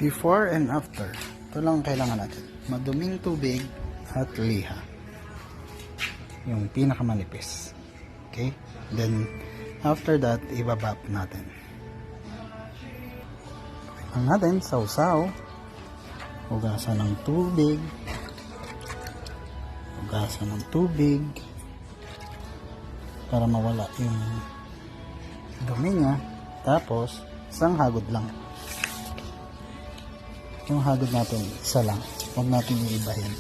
Before and after. Ito lang ang kailangan natin. Maduming tubig at liha. Yung pinakamanipis. Okay? Then, after that, ibabap natin. Ang natin, sausaw. Hugasan ng tubig. Hugasan ng tubig. Para mawala yung dumi niya. Tapos, isang hagod lang. Yung hagod natin, isa lang. Huwag natin iibahin.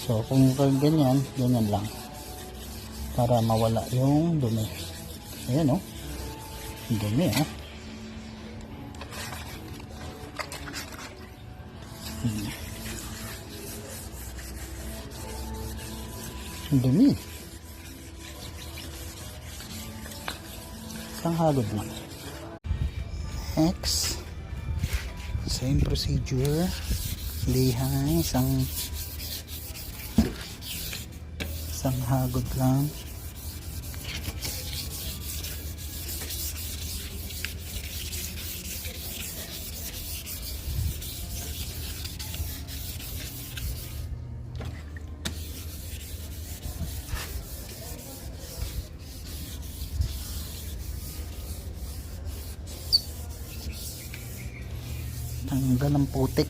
So, kung ganyan, ganyan lang. Para mawala yung dumi. Ayan o. Yung dumi o. Yung dumi. Isang hagod lang. Next. Same procedure. Liha. Isang hagod lang. Tanggal ang putik.